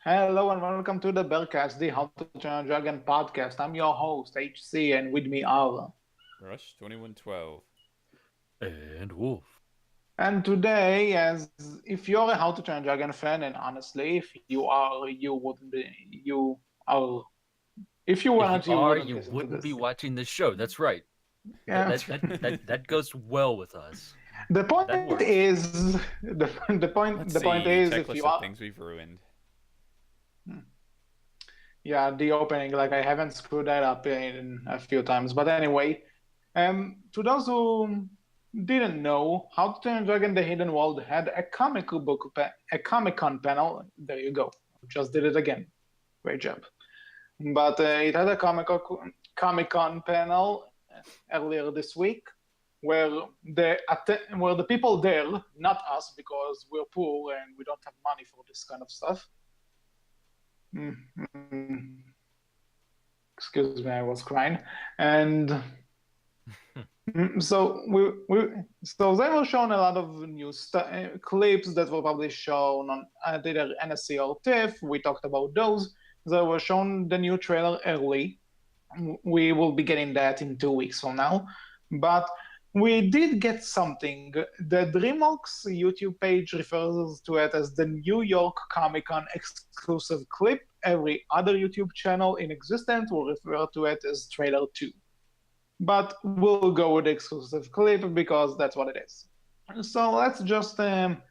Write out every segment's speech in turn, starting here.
Hello and welcome to the Berkcast, the How to Train a Dragon podcast. I'm your host, HC, and with me are. Rush 2112. And Wolf. And today, as if you're a How to Train a Dragon fan, and honestly, if you are, you wouldn't be, you are, if you If you weren't, you are, wouldn't you listen to wouldn't be this. watching this show. That's right. That Yeah. that that that, that goes well with us. The That point works. is, the Let's point see. is, if you Checklist of are, things we've ruined. yeah, the opening, like I haven't screwed that up in a few times. But anyway, to those who didn't know, How to Train a Dragon: The Hidden World had a a Comic Con panel. There you go, just did it again. Great job. But it had a Comic Con panel earlier this week, where where the people there, not us, because we're poor and we don't have money for this kind of stuff. Mm, Excuse me, I was crying, and so they were shown a lot of new clips that were probably shown on either NSC or TIFF. We talked about those. They were shown the new trailer early. We will be getting that in 2 weeks from now, but we did get something. The DreamWorks YouTube page refers to it as the New York Comic Con exclusive clip. Every other YouTube channel in existence will refer to it as Trailer 2. But we'll go with the exclusive clip because that's what it is. So let's just go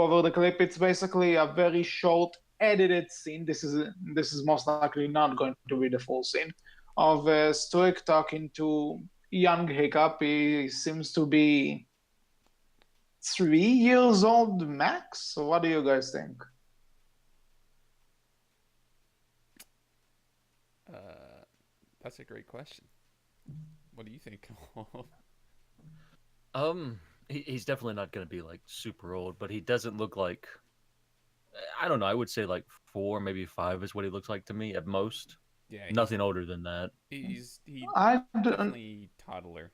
over the clip. It's basically a very short edited scene. This is most likely not going to be the full scene of Stoick talking to young Hiccup. He seems to be 3 years old max. So what do you guys think? That's a great question. What do you think? He's definitely not going to be like super old, but he doesn't look like. I don't know. I would say like 4, maybe 5 is what he looks like to me at most. Yeah, Nothing older than that. he I don't, definitely toddler.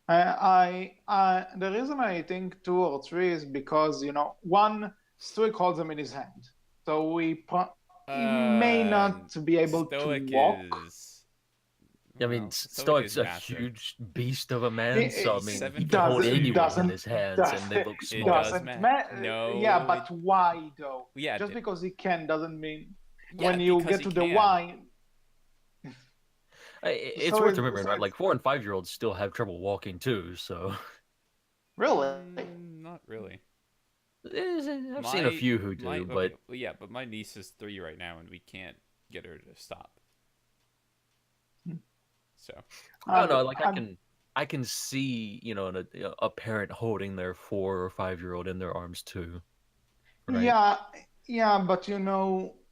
the reason I think 2 or 3 is because one Stoick holds them in his hand, so he may not be able to Stoic walk. is I mean, Stoic Stoick's is a massive. huge beast of a man, so I It, mean, Seven he it can foot hold doesn't anyone in two. his hands, and they look It small. does doesn't matter. matter. Yeah, No, but why though? yeah, Just because he can doesn't mean yeah, when you because get he to the can. why. It's So worth it's, remembering, so right? it's Like 4 and 5-year-olds still have trouble walking too, so really. Not really. I've seen a My few who my do, okay, but well, yeah, but my niece is 3 right now, and we can't get her to stop. So I don't And, know. Like and I can see, a parent holding their 4 or 5-year-old in their arms too, right? yeah, yeah, but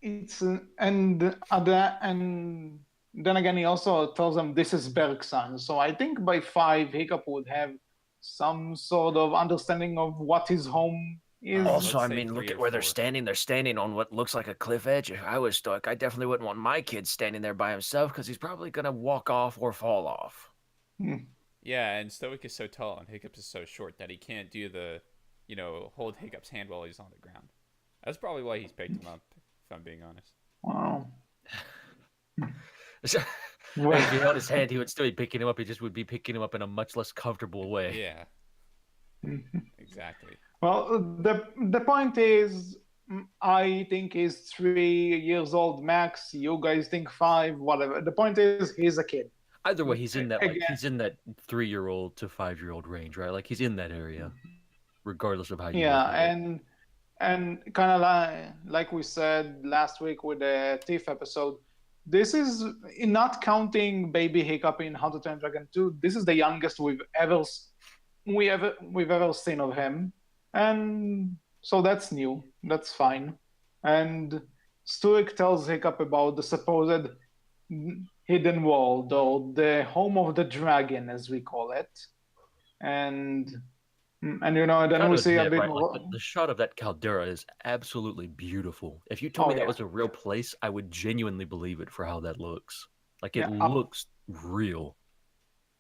it's and then again, he also tells them this is Berk's son. So I think by 5, Hiccup would have some sort of understanding of what his home all right, is. Also, let's I say mean, 3 look or at where they're 4. standing. They're standing on what looks like a cliff edge. If I was stuck, I definitely wouldn't want my kid standing there by himself because he's probably gonna walk off or fall off. Hmm. Yeah, and Stoic is so tall and Hiccups is so short that he can't do the, hold Hiccups' hand while he's on the ground. That's probably why he's picked him up, if I'm being honest. Wow. So, I mean, if he held his hand, he would still be picking him up. He just would be picking him up in a much less comfortable way. Yeah, exactly. Well, the point is, I think he's 3 years old max. You guys think 5, whatever. The point is, he's a kid. Either way, Again, he's in that 3-year-old to 5-year-old range, right? Like he's in that area, regardless of how you yeah, look at it. and kind of like we said last week with the Thief episode, this is not counting Baby Hiccup in How to Train Dragon 2. This is the youngest we've ever seen of him, and so that's new. That's fine. And Stoick tells Hiccup about the supposed hidden world, or the home of the dragon, as we call it, and then we Gotta see a admit, bit right? Like more. the shot of that caldera is absolutely beautiful. If you told Oh me that yeah, was a real place, I would genuinely believe it for how that looks. Like it yeah. looks real.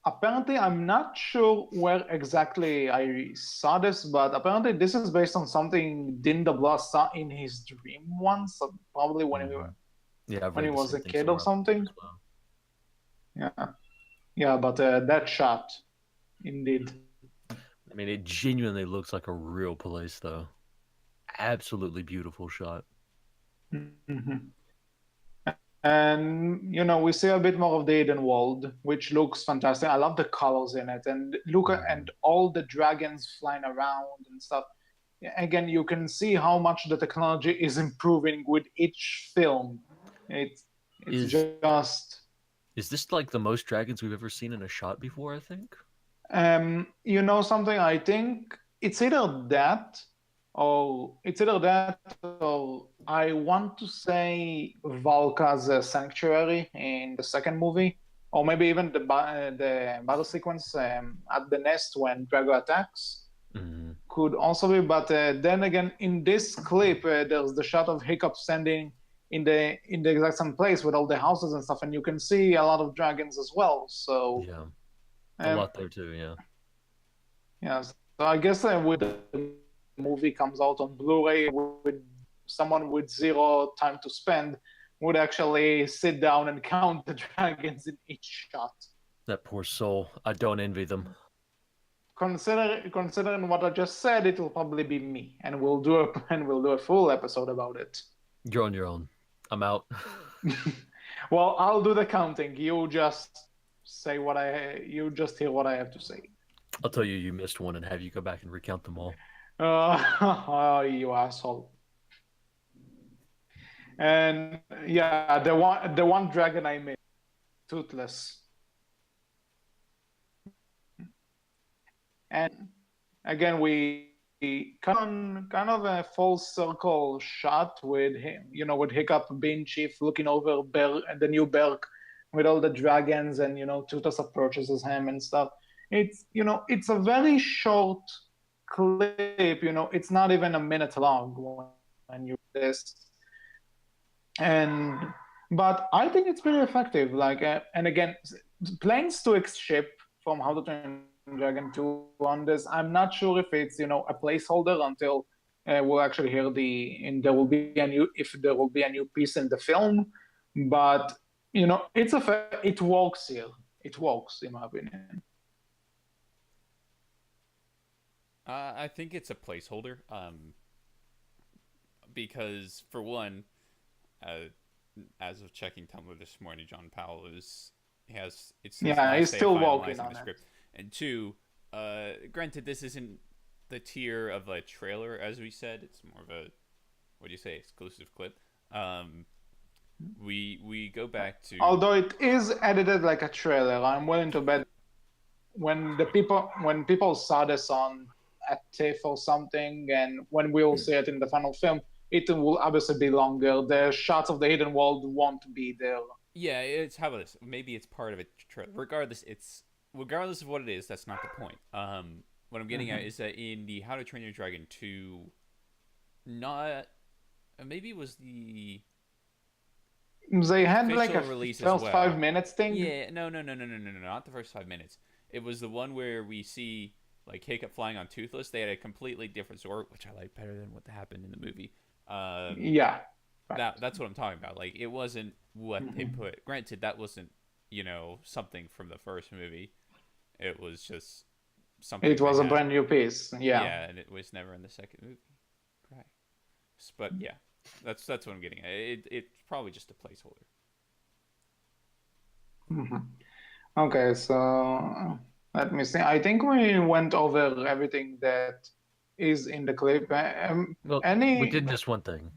apparently, I'm not sure where exactly I saw this, but apparently this is based on something Din DeBlas saw in his dream once, probably Yeah, I've when he read the was same a thing kid or somewhere else something. as well. Yeah, yeah, but that shot, indeed. I mean, it genuinely looks like a real place, though. Absolutely beautiful shot. Mhm. And we see a bit more of the hidden world, which looks fantastic. I love the colors in it, and look at and all the dragons flying around and stuff. Again, you can see how much the technology is improving with each film. It's it's Is just is this like the most dragons we've ever seen in a shot before? I think. something. I think it's either that, or I want to say Valka's sanctuary in the second movie, or maybe even the battle sequence at the nest when Drago attacks. Mm-hmm. Could also be, but then again, in this clip, there's the shot of Hiccup standing in the exact same place with all the houses and stuff, and you can see a lot of dragons as well. So, Yeah, a um, lot there too. Yeah. yeah. So I guess when the movie comes out on Blu-ray, with someone with zero time to spend, would actually sit down and count the dragons in each shot. That poor soul. I don't envy them. Considering what I just said, it will probably be me, and we'll do a full episode about it. You're on your own. I'm out. Well, I'll do the counting. You just hear what I have to say. I'll tell you missed one and have you go back and recount them all. Oh, you asshole. And yeah, the one dragon I made, toothless. And again, we kind of a full circle shot with him, with Hiccup being chief, looking over the new Berk with all the dragons, and Tutas approaches him and stuff. It's a very short clip. It's not even a minute long when you this, and but I think it's pretty effective. Like, and again, playing Stoick's ship from How to Train Dragon 2 on this. I'm not sure if it's a placeholder until we'll actually hear and there will be a new piece in the film, but it works here. It works in my opinion. I think it's a placeholder. Because for one, as of checking Tumblr this morning, John Powell it's his Yeah, last he's day still of working finalizing on the it. script. And two, granted, this isn't the tier of a trailer, as we said. It's more of a, what do you say, exclusive clip. We go back to, Although it is edited like a trailer, I'm willing to bet when people saw this on a TIFF or something, and when we'll see it in the final film, it will obviously be longer. The shots of the hidden world won't be there. yeah, it's, how about this? Maybe it's part of a trailer. Regardless of what it is, that's not the point. What I'm getting at is that in the How to Train Your Dragon 2, not maybe it was They had official like a release as first well. 5 minutes thing. Yeah, no, not the first 5 minutes. It was the one where we see like Hiccup flying on Toothless. They had a completely different sword, which I like better than what happened in the movie. Yeah. Right. That's what I'm talking about. Like, it wasn't what they put. Granted, that wasn't something from the first movie. It was just something. It was a brand new piece. Yeah. Yeah, and it was never in the second movie. Right. But yeah, that's what I'm getting at. It's probably just a placeholder. Okay, so let me see. I think we went over everything that is in the clip. Well, we did miss one thing.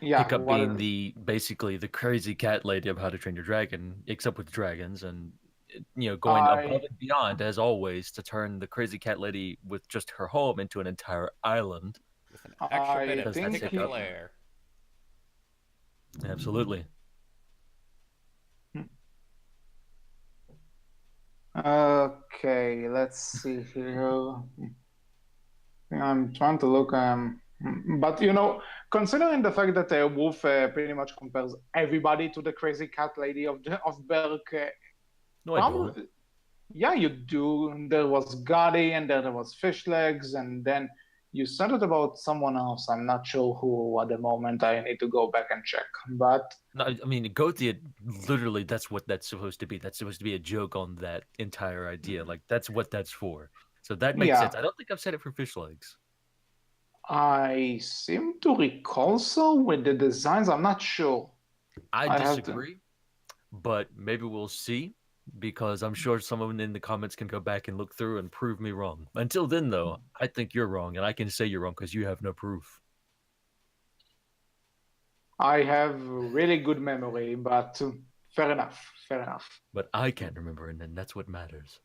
Yeah, Hiccup being basically the crazy cat lady of How to Train Your Dragon, except with dragons, and going above and beyond as always to turn the crazy cat lady with just her home into an entire island with an extra bit of think Hiccup flair. Absolutely. Okay, let's see here. I'm trying to look. But considering the fact that Wolf pretty much compares everybody to the crazy cat lady of Berk, No, I don't. yeah, you do. There was Gotti, and then there was Fish Legs, and then you said it about someone else. I'm not sure who at the moment. I need to go back and check. But No, I mean, Gothia, literally, that's what that's supposed to be. That's supposed to be a joke on that entire idea. Like, that's what that's for. So that makes yeah, sense. I don't think I've said it for fish legs. I seem to recall so with the designs. I'm not sure. I I have to. disagree, but maybe we'll see because I'm sure someone in the comments can go back and look through and prove me wrong. Until then, though, I think you're wrong, and I can say you're wrong because you have no proof. I have really good memory, but fair enough. Fair enough. But I can't remember, and then that's what matters.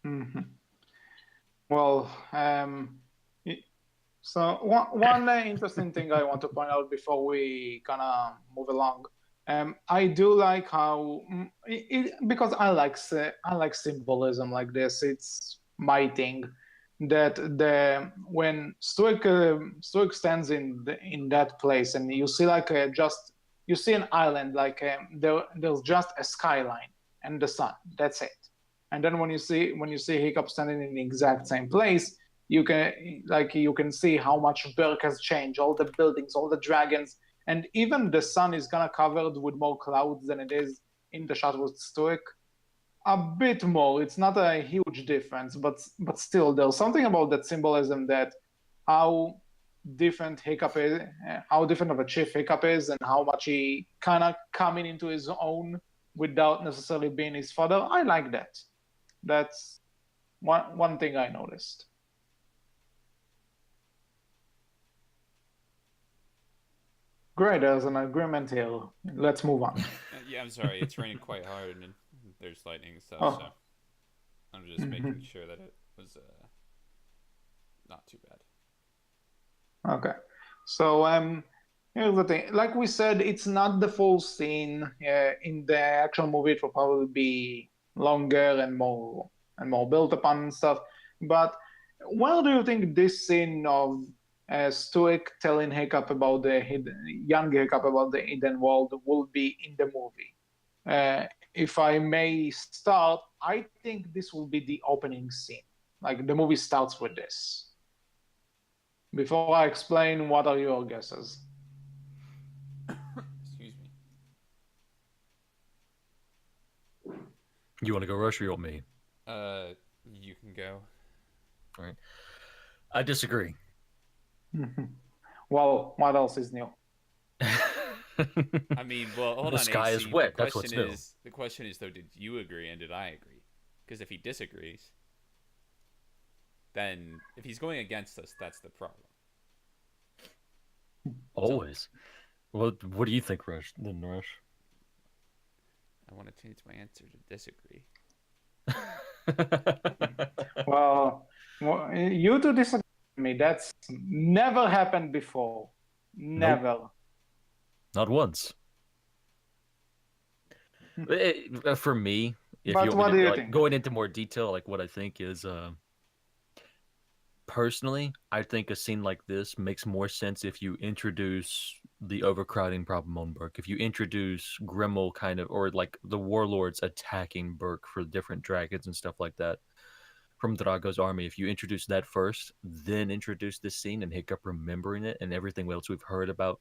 Hmm. Well, so one interesting thing I want to point out before we kind of move along, I do like how because I like symbolism like this. It's my thing that the when Stoick stands in that place and you see like just you see an island like there's just a skyline and the sun. That's it. And then when you see Hiccup standing in the exact same place, you can see how much Berk has changed, all the buildings, all the dragons, and even the sun is kind of covered with more clouds than it is in the shot with Stoick. A bit more. It's not a huge difference, but still, there's something about that symbolism that how different Hiccup is, how different of a chief Hiccup is, and how much he kind of coming into his own without necessarily being his father. I like that. That's one thing I noticed. Great, there's an agreement here. Let's move on. Yeah, I'm sorry. It's raining quite hard and there's lightning and stuff, Oh. so I'm just making sure that it was not too bad. Okay. So here's the thing. Like we said, it's not the full scene. In the actual movie, it will probably be longer and more built upon and stuff. But where do you think this scene of Stoick telling Hiccup about the young Hiccup about the hidden world will be in the movie? If I may start, I think this will be the opening scene. Like the movie starts with this. Before I explain, what are your guesses? Excuse me. You want to go, Rush, or you want me? You can go. All right. I disagree. Well, what else is new? I mean, well, hold The on. sky AC. is wet. That's what's new. The question is though, did you agree and did I agree? Because if he disagrees, then if he's going against us, that's the problem. Always. What do you think, Rush? Then Rush. I want to change my answer to disagree. Well, you two disagree with me. That's never happened before. Never. Nope. Not once. For me, if But you what want do me to you like, think? going into more detail, like what I think is, personally, I think a scene like this makes more sense if you introduce the overcrowding problem on Berk. If you introduce Grimmel kind of, or like the warlords attacking Berk for different dragons and stuff like that from Drago's army. If you introduce that first, then introduce this scene and Hiccup remembering it and everything else we've heard about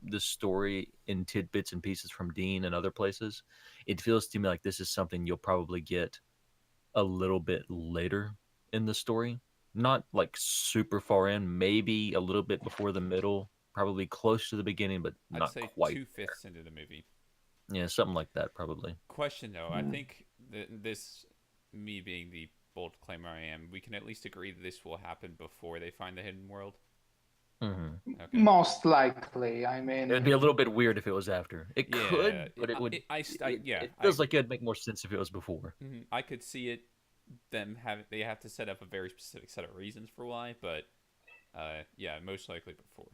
the story in tidbits and pieces from Dean and other places, it feels to me like this is something you'll probably get a little bit later in the story. Not like super far in, maybe a little bit before the middle, probably close to the beginning, but I'd not say quite. 2/5 into the movie. Yeah, something like that, probably. Question though, I think this, me being the bold claimer I am, we can at least agree that this will happen before they find the hidden world. Mm-hmm. Okay. Most likely. I It mean, would be a little bit weird if it was after. It Yeah, could, but it would. It feels like it'd make more sense if it was before. I could see it. They have to set up a very specific set of reasons for why, but yeah, most likely before.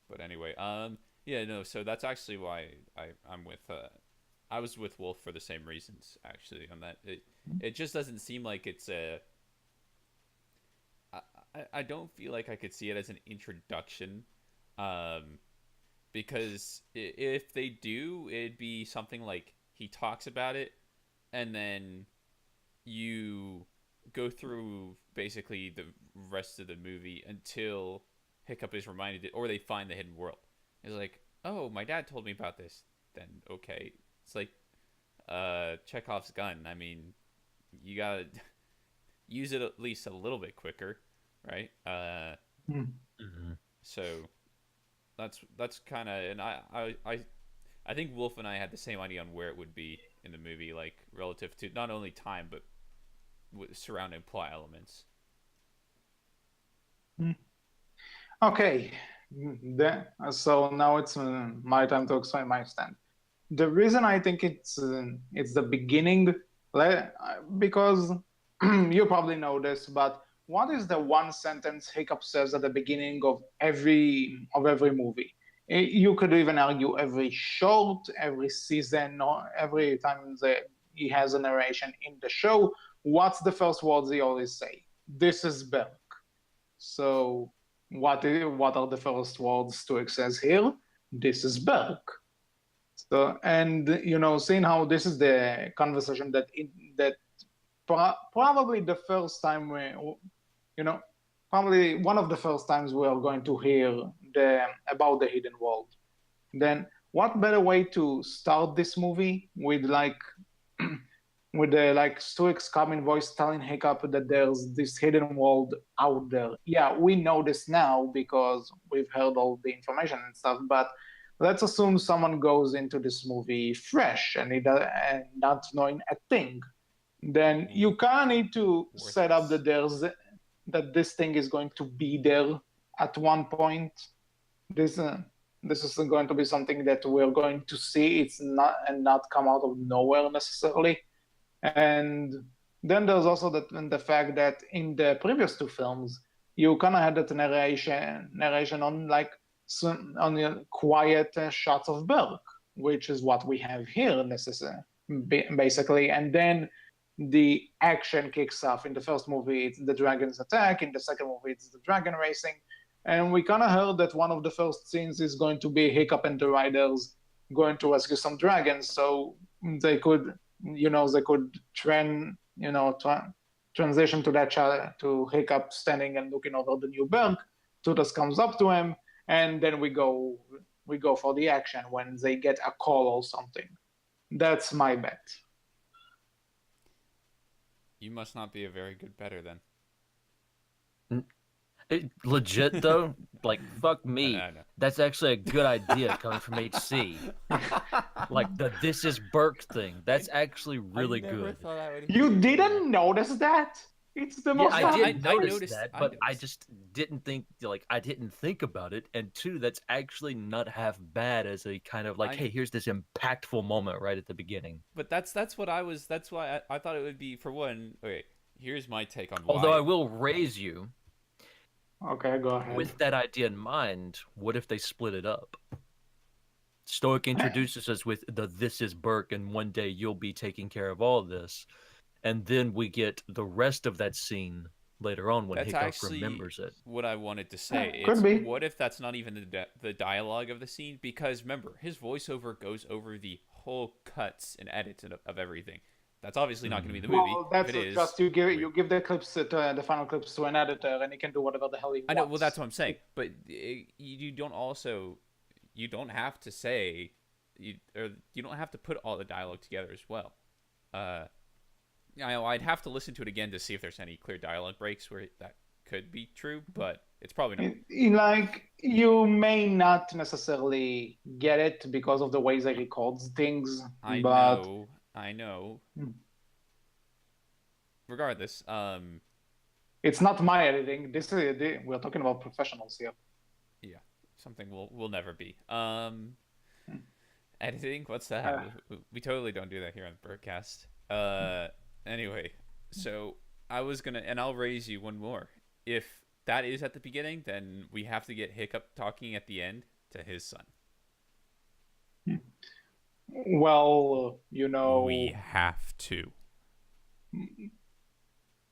But anyway, yeah, no. So that's actually why I'm with. I was with Wolf for the same reasons actually. On that, it just doesn't seem like it's a. I don't feel like I could see it as an introduction, because if they do, it'd be something like he talks about it, and then you go through basically the rest of the movie until Hiccup is reminded, or they find the hidden world. It's like, oh, my dad told me about this. Then okay, it's like Chekhov's gun. I mean, you gotta use it at least a little bit quicker, right? Mhm. So that's kind of, and I think Wolf and I had the same idea on where it would be in the movie, like relative to not only time but with surrounding plot elements. Okay, so now it's my time to explain my stand. The reason I think it's the beginning, because you probably know this, but what is the one sentence Hiccup says at the beginning of every movie? You could even argue every short, every season, or every time that he has a narration in the show. What's the first words he always say? This is Berk. So what are the first words Stoick says here? This is Berk. So, and seeing how this is the conversation that probably the first time you know, probably one of the first times we are going to hear about the hidden world. Then, what better way to start this movie with with the Stoick's common voice telling Hiccup that there's this hidden world out there. Yeah, we know this now because we've heard all the information and stuff, but let's assume someone goes into this movie fresh and not knowing a thing. Then you kind of need to set up that this thing is going to be there at one point. This this is going to be something that we're going to see. It's not come out of nowhere necessarily. And then there's also the fact that in the previous two films, you kind of had that narration on on the quiet shots of Berk, which is what we have here, basically. And then the action kicks off. In the first movie, it's the dragons attack. In the second movie, it's the dragon racing. And we kind of heard that one of the first scenes is going to be Hiccup and the riders going to rescue some dragons, so they could they could transition to that shot to Hiccup standing and looking over the new Berk. Tutas comes up to him, and then we go for the action when they get a call or something. That's my bet. You must not be a very good bettor then. Legit though, like fuck me. I know. That's actually a good idea coming from HC. Like the "this is Berk" thing. That's actually really good. You didn't notice that? It's the most. I did notice noticed that, but I just didn't think I didn't think about it. And two, that's actually not half bad as a kind of like, hey, here's this impactful moment right at the beginning. But that's what I was. That's why I thought it would be, for one. Okay, here's my take on why. Although I will raise you. Okay, go ahead. With that idea in mind, what if they split it up? Stoick introduces us with the "this is Berk" and one day you'll be taking care of all of this. And then we get the rest of that scene later on when Hiccup remembers it. What I wanted to say. What if that's not even the dialogue of the scene? Because remember, his voiceover goes over the whole cuts and edits of everything. That's obviously not going to be the movie. Well, that's just you give the clips the final clips to an editor, and he can do whatever the hell he wants. I know. Well, that's what I'm saying. But you don't have to say you don't have to put all the dialogue together as well. I'd have to listen to it again to see if there's any clear dialogue breaks where that could be true, but it's probably not. Like, you may not necessarily get it because of the ways he records things. I know. Regardless, it's not my editing. We're talking about professionals here. Yeah, something we'll never be. Editing? What's that? We totally don't do that here on Berkcast. Anyway, so I was gonna, and I'll raise you one more. If that is at the beginning, then we have to get Hiccup talking at the end to his son. Well, we have to.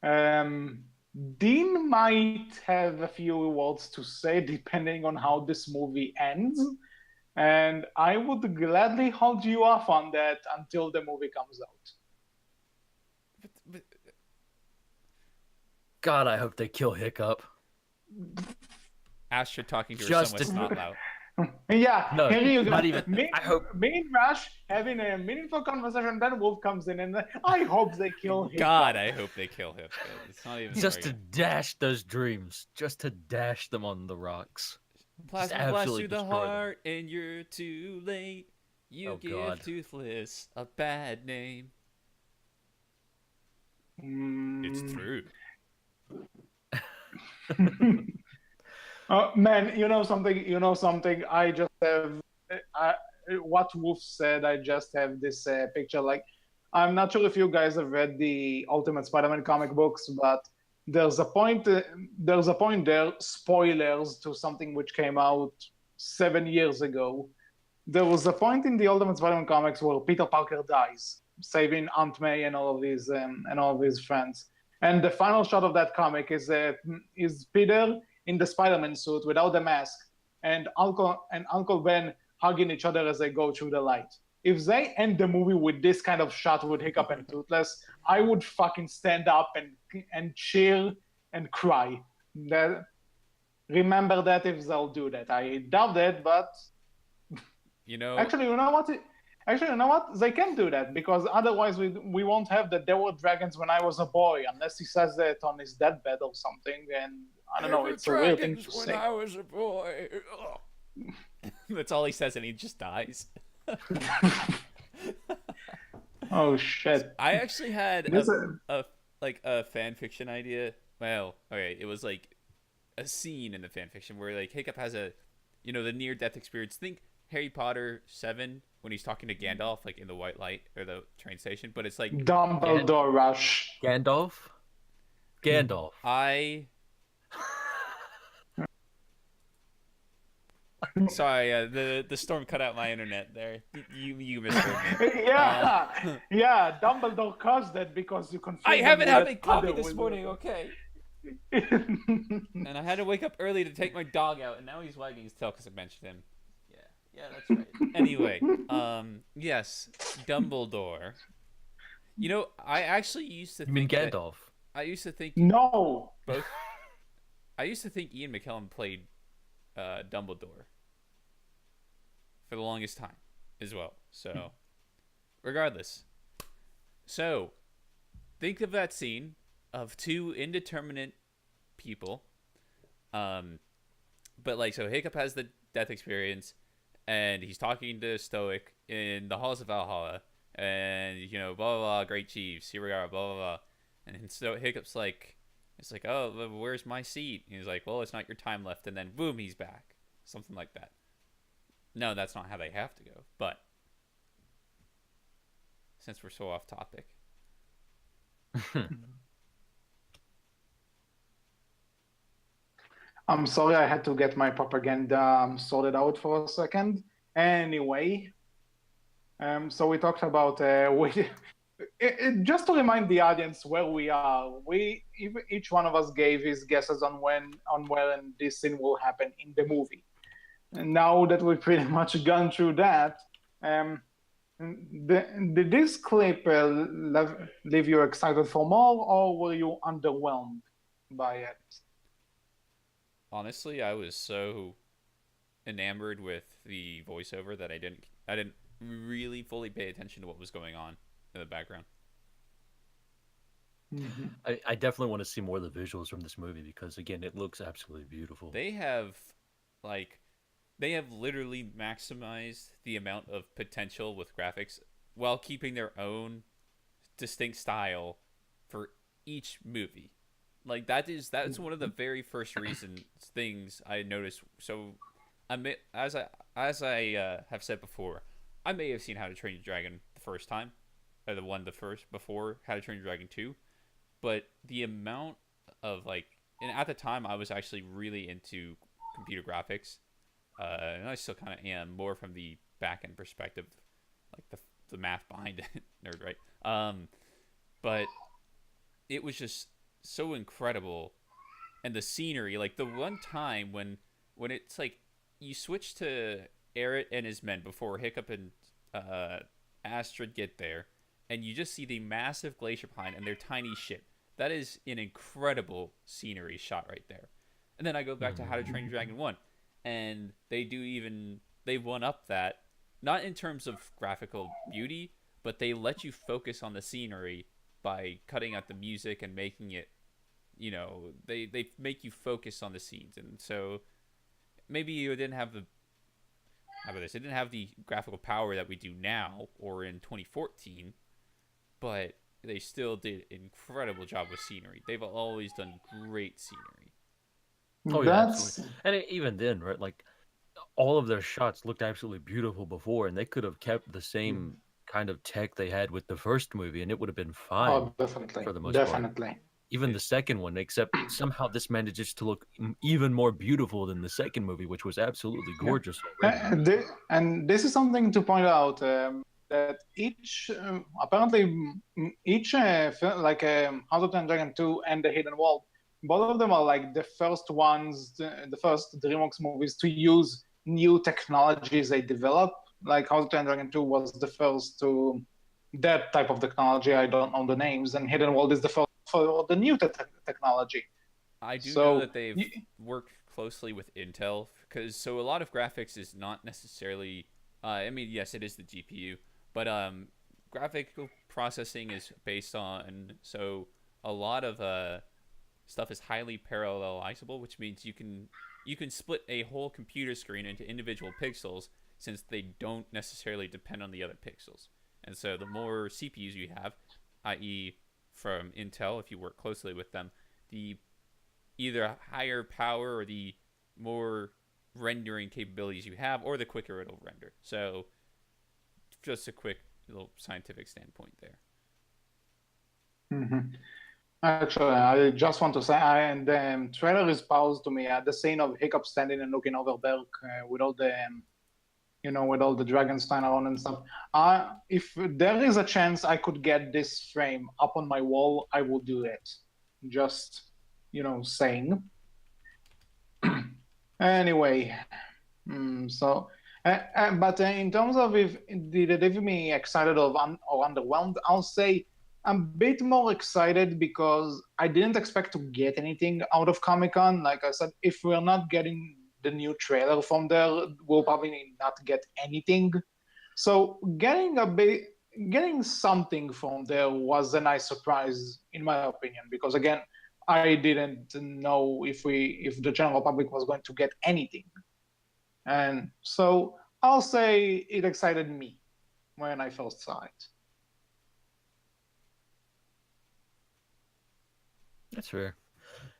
Dean might have a few words to say depending on how this movie ends, and I would gladly hold you off on that until the movie comes out. God, I hope they kill Hiccup. Astrid talking to her Just somewhat to- snot loud. Yeah, No, here you go. not even. Me, I hope me and Rush having a meaningful conversation. Then Wolf comes in, and I hope they kill him. God, I hope they kill him. It's not even just to fair. dash those dreams, just to dash them on the rocks. Plasma blast absolutely through the destroy them. heart, and you're too late. You Oh, give God. Toothless a bad name. It's true. Oh man, you know something? You know something? I just have what Wolf said. I just have this picture. Like, I'm not sure if you guys have read the Ultimate Spider-Man comic books, but there's a point. There's a point there. Spoilers to something which came out 7 years ago. There was a point in the Ultimate Spider-Man comics where Peter Parker dies, saving Aunt May and all of his friends. And the final shot of that comic is Peter in the Spider-Man suit without the mask, and Uncle Ben hugging each other as they go through the light. If they end the movie with this kind of shot with Hiccup and Toothless, I would fucking stand up and cheer and cry. Remember that if they'll do that. I doubt it, but You know, actually, you know what? Actually, you know what? They can do that because otherwise we won't have that there were dragons when I was a boy, unless he says that on his deathbed or something. And I don't know, it's a weird thing to say. I was a boy. That's all he says, and he just dies. Oh shit! I actually had This a fan fiction idea. Well, okay, it was like a scene in the fan fiction where like Hiccup has the near death experience. Think Harry Potter 7 when he's talking to Gandalf like in the white light or the train station, but it's like Dumbledore Rush. Gandalf. I sorry, the storm cut out my internet there. You misheard me. Yeah, Dumbledore caused that because you confused. I haven't him had with my coffee other this wizards. morning, okay? And I had to wake up early to take my dog out, and now he's wagging his tail because I mentioned him. Yeah, that's right. Anyway, yes, Dumbledore. You know, I actually used to You mean think Gandalf? I used to think No. both. I used to think Ian McKellen played Dumbledore for the longest time as well. So, regardless, so think of that scene of two indeterminate people. But like, so Hiccup has the death experience, and he's talking to Stoick in the halls of Valhalla, and blah blah blah, great chiefs, here we are, blah blah blah, and so Hiccup's like, it's like, oh, where's my seat? And he's like, well, it's not your time left, and then boom, he's back, something like that. No, that's not how they have to go, but since we're so off topic. I'm sorry, I had to get my propaganda sorted out for a second. Anyway, so we talked about just to remind the audience where we are. Each one of us gave his guesses on where this scene will happen in the movie. And now that we've pretty much gone through that, did this clip leave you excited for more, or were you underwhelmed by it? Honestly, I was so enamored with the voiceover that I didn't really fully pay attention to what was going on in the background. Mm-hmm. I definitely want to see more of the visuals from this movie because again, it looks absolutely beautiful. They have literally maximized the amount of potential with graphics while keeping their own distinct style for each movie. Like that's one of the very first things I noticed. So, as I have said before, I may have seen How to Train Your Dragon the first time, or the first before How to Train Your Dragon 2, but the amount of and at the time I was actually really into computer graphics, and I still kind of am, more from the back end perspective, like the math behind it, nerd, right? But it was just so incredible, and the scenery, like the one time when it's like you switch to Eret and his men before Hiccup and Astrid get there, and you just see the massive glacier behind and their tiny ship. that is an incredible scenery shot right there. And then I go back to How to Train Your Dragon 1, and they one up that, not in terms of graphical beauty, but they let you focus on the scenery by cutting out the music and making it, they make you focus on the scenes. And so maybe you didn't have the how about this? It didn't have the graphical power that we do now or in 2014, but they still did an incredible job with scenery. They've always done great scenery. Oh yeah, absolutely. And even then, right? Like all of their shots looked absolutely beautiful before, and they could have kept the same kind of tech they had with the first movie, and it would have been fine for the most part. Even the second one, except somehow this manages to look even more beautiful than the second movie, which was absolutely gorgeous already. And this is something to point out, that apparently each like House of the Dragon 2 and The Hidden World, both of them are like the first ones, the first DreamWorks movies to use new technologies they develop. Like House of the Dragon 2 was the first to that type of technology. I don't know the names, and Hidden World is the first for the new technology. I do know that they've worked closely with Intel, because a lot of graphics is not necessarily. I mean, yes, it is the GPU, but graphical processing is based on, so a lot of stuff is highly parallelizable, which means you can split a whole computer screen into individual pixels, since they don't necessarily depend on the other pixels. And so the more CPUs you have, i.e. from Intel, if you work closely with them, the either higher power or the more rendering capabilities you have, or the quicker it'll render. So just a quick little scientific standpoint there. Mm-hmm. Actually, I just want to say, the trailer is paused to me at the scene of Hiccup standing and looking over Berk with all the with all the dragons flying around and stuff. If there is a chance I could get this frame up on my wall, I will do it. Just, saying. Anyway, but in terms of if did it leave me excited or underwhelmed, I'll say I'm a bit more excited because I didn't expect to get anything out of Comic-Con. Like I said, if we're not getting the new trailer from there, we'll probably not get anything. So getting something from there was a nice surprise, in my opinion, because again, I didn't know if the general public was going to get anything. And so I'll say it excited me when I first saw it. That's fair.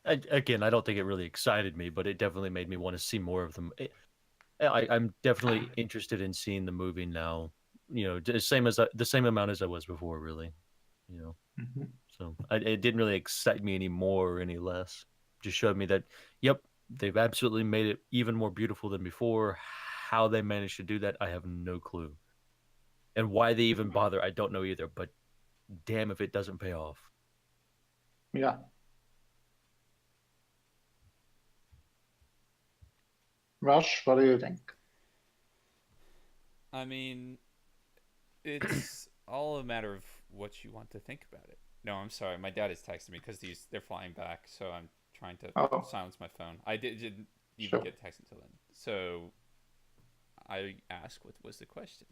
Again, I don't think it really excited me, but it definitely made me want to see more of them. I'm definitely interested in seeing the movie now. The same amount as I was before, really. Mm-hmm. So it didn't really excite me any more or any less. Just showed me that, yep, they've absolutely made it even more beautiful than before. How they managed to do that, I have no clue. And why they even bother, I don't know either. But damn if it doesn't pay off. Yeah. Rush, what do you think? I mean, it's all a matter of what you want to think about it. No, I'm sorry. My dad is texting me because they're flying back, so I'm trying to silence my phone. I didn't even get text until then. So I asked, what was the question?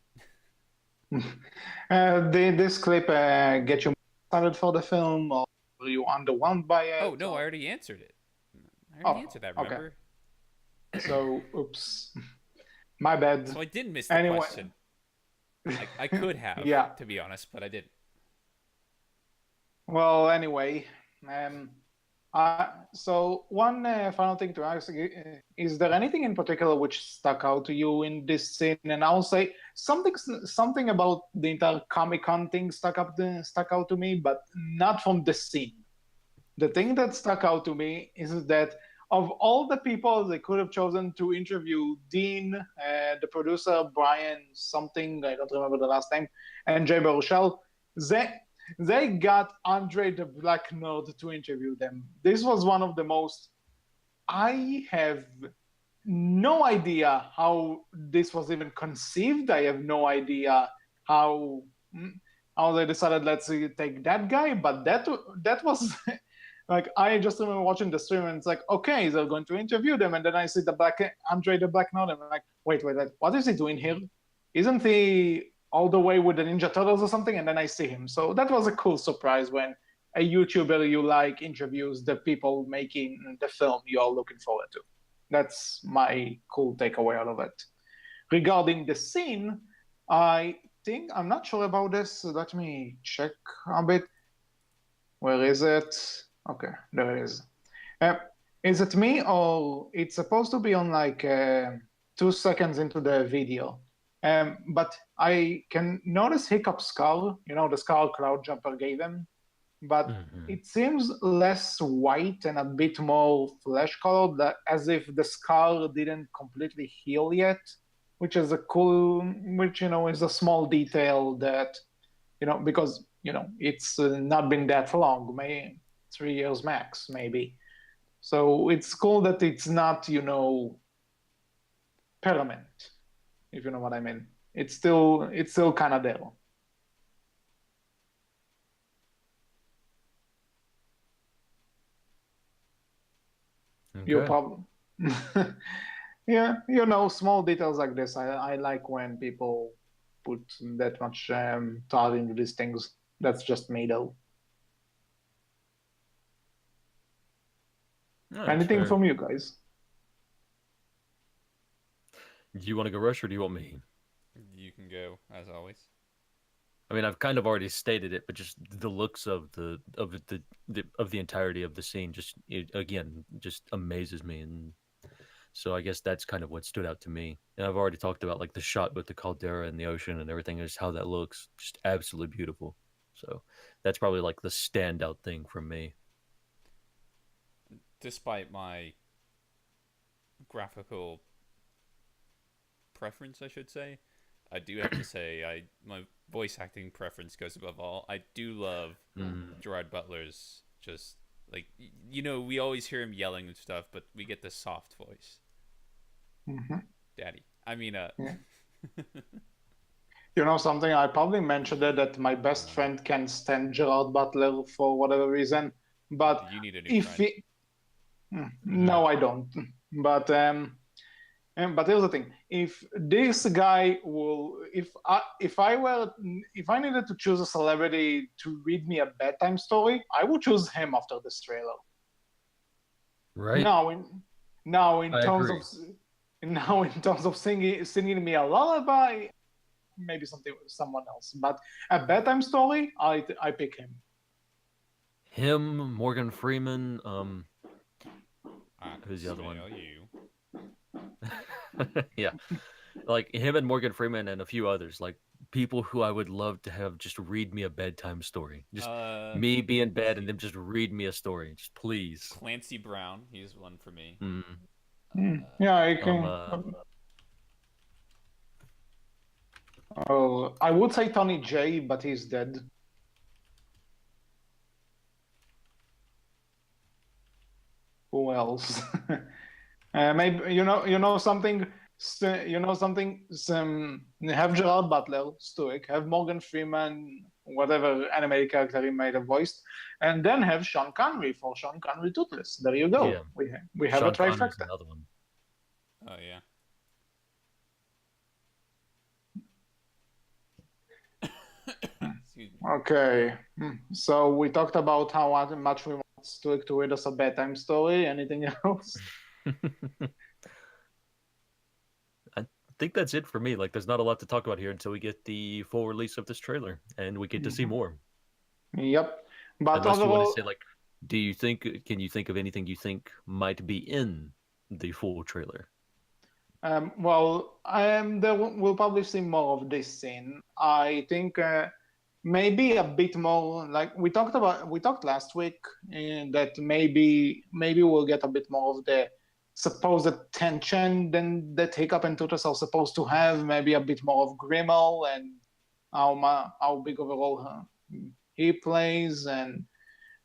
Did this clip get you excited for the film, or were you underwhelmed by it? Oh, no, I already answered it. I already answered that, remember? Okay. So, oops. My bad. So I didn't miss the question. I could have, to be honest, but I didn't. Well, anyway, so one final thing to ask, is there anything in particular which stuck out to you in this scene? And I'll say something about the entire Comic-Con thing stuck out to me, but not from the scene. The thing that stuck out to me is that of all the people they could have chosen to interview, Dean, the producer, Brian something, I don't remember the last name, and Jay Baruchel, they got Andre the Black Nerd to interview them. This was one of the most... I have no idea how this was even conceived. I have no idea how how they decided let's take that guy, but that was like I just remember watching the stream and it's like, okay, they're going to interview them, and then I see Andre the Black Knight, and I'm like, wait, what is he doing here? Isn't he all the way with the Ninja Turtles or something? And then I see him. So that was a cool surprise when a YouTuber you like interviews the people making the film you're looking forward to. That's my cool takeaway out of it. Regarding the scene, I'm not sure about this. Let me check a bit. Where is it? Okay, there it is. Is it me, or it's supposed to be on like 2 seconds into the video? But I can notice Hiccup scar, the scar Cloud Jumper gave him, but it seems less white and a bit more flesh colored, as if the scar didn't completely heal yet, which is is a small detail that, because, it's not been that long, maybe 3 years max, maybe. So it's cool that it's not, permanent, if you know what I mean. It's still kind of there. Okay. Your problem. Yeah, small details like this. I like when people put that much thought into these things. That's just me, though. No, Anything from you guys? Do you want to go, Rush, or do you want me? You can go, as always. I mean, I've kind of already stated it, but just the looks of the entirety of the scene just amazes me, and so I guess that's kind of what stood out to me. And I've already talked about like the shot with the caldera and the ocean and everything, just how that looks, just absolutely beautiful. So that's probably like the standout thing from me. Despite my graphical preference, I should say, I do have to say my voice acting preference goes above all. I do love Gerard Butler's just like we always hear him yelling and stuff, but we get the soft voice. Daddy. I mean, yeah. You know something? I probably mentioned it that my best friend can't stand Gerard Butler for whatever reason, but you need a new friend. No, I don't. But here's the thing: if this guy if I needed to choose a celebrity to read me a bedtime story, I would choose him after this trailer. Right. Now in terms of singing me a lullaby, maybe someone else. But a bedtime story, I pick him. Him, Morgan Freeman. Who's the other one? Yeah, like him and Morgan Freeman and a few others, like people who I would love to have just read me a bedtime story. Just me be in bed and them just read me a story. Just please. Clancy Brown, he's one for me. Yeah, I can. I would say Tony J, but he's dead. Who else? Maybe something. Have Gerard Butler, Stoick. Have Morgan Freeman, whatever animated character he might have voiced, and then have Sean Connery for Sean Connery Toothless. There you go. Yeah. We have Sean a trifecta. Another one. Oh yeah. Okay, so we talked about how much we want Stoick to read us a bedtime story. Anything else? I think that's it for me. Like, there's not a lot to talk about here until we get the full release of this trailer and we get to see more. Yep, but unless you want to say, like, can you think of anything you think might be in the full trailer? We'll probably see more of this scene. I think maybe a bit more, like we talked last week, that maybe we'll get a bit more of the supposed tension than that Hiccup and Tutus are supposed to have. Maybe a bit more of Grimmel and how big of a role he plays, and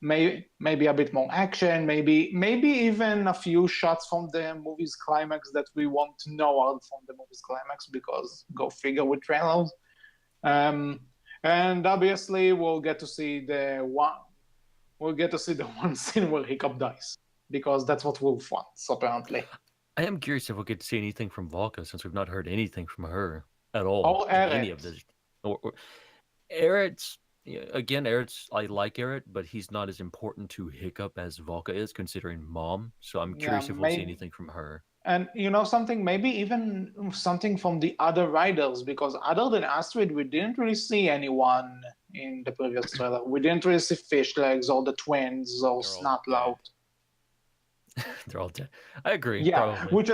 maybe a bit more action, maybe even a few shots from the movie's climax that we want to know are from the movie's climax, because go figure with trailers. And obviously, we'll get to see the one. We'll get to see the one scene where Hiccup dies because that's what Wolf wants, apparently. I am curious if we'll get to see anything from Volka since we've not heard anything from her at all Or in any of Eret. this. Or Eret's again, Eret's I like Eret, but he's not as important to Hiccup as Volka is, considering Mom. So I'm Yeah, curious if we'll see maybe. anything from her. And you know something, maybe even something from the other riders, because other than Astrid, we didn't really see anyone in the previous trailer. We didn't really see Fishlegs or the twins or They're all dead. Snotlout. They're all dead. I agree. Yeah, Probably. which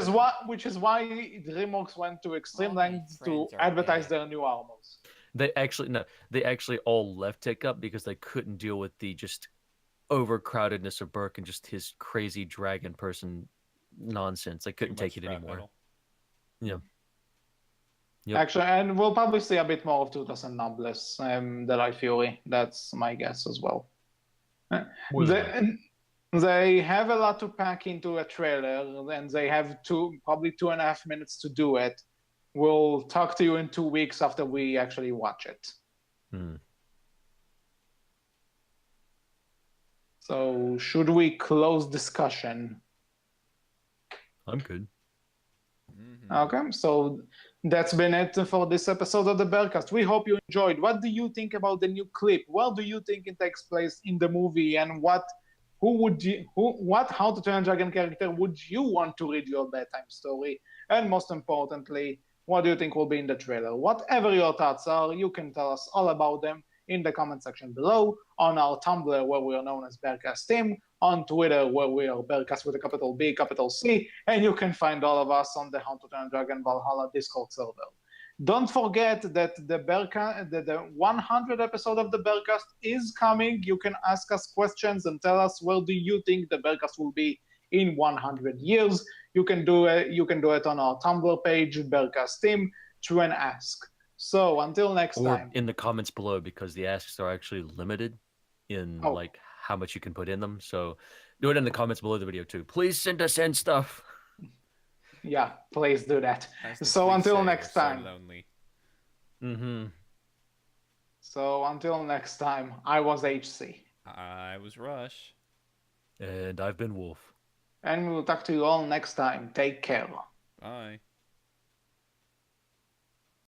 is why DreamWorks went to extreme All my lengths to friends are advertise dead. their new armors. They actually all left Hiccup because they couldn't deal with the just overcrowdedness of Berk and just his crazy dragon person nonsense. They couldn't take it anymore. Yeah. Yep. Actually, and we'll probably see a bit more of Tutas and Nobles, the Light Fury. That's my guess as well. They have a lot to pack into a trailer, and they have probably 2.5 minutes to do it. We'll talk to you in 2 weeks after we actually watch it. So, should we close discussion? I'm good. Okay, so that's been it for this episode of the Berkcast. We hope you enjoyed. What do you think about the new clip? Where do you think it takes place in the movie, and what How to Train a Dragon character would you want to read your bedtime story? And most importantly, what do you think will be in the trailer? Whatever your thoughts are, you can tell us all about them in the comment section below, on our Tumblr where we are known as Berkcast Team, on Twitter where we are Berkcast with a capital B, capital C, and you can find all of us on the How to Train a Dragon Valhalla Discord server. Don't forget that the 100th episode of the Berkcast is coming. You can ask us questions and tell us where do you think the Berkcast will be in 100 years. You can do it on our Tumblr page, Berkcast Team, True and Ask. So until next time. Or in the comments below, because the asks are actually limited in like how much you can put in them. So do it in the comments below the video too. Please send us in stuff. Yeah, please do that. So until next time. So lonely. So until next time, I was HC. I was Rush. And I've been Wolf. And we'll talk to you all next time. Take care. Bye.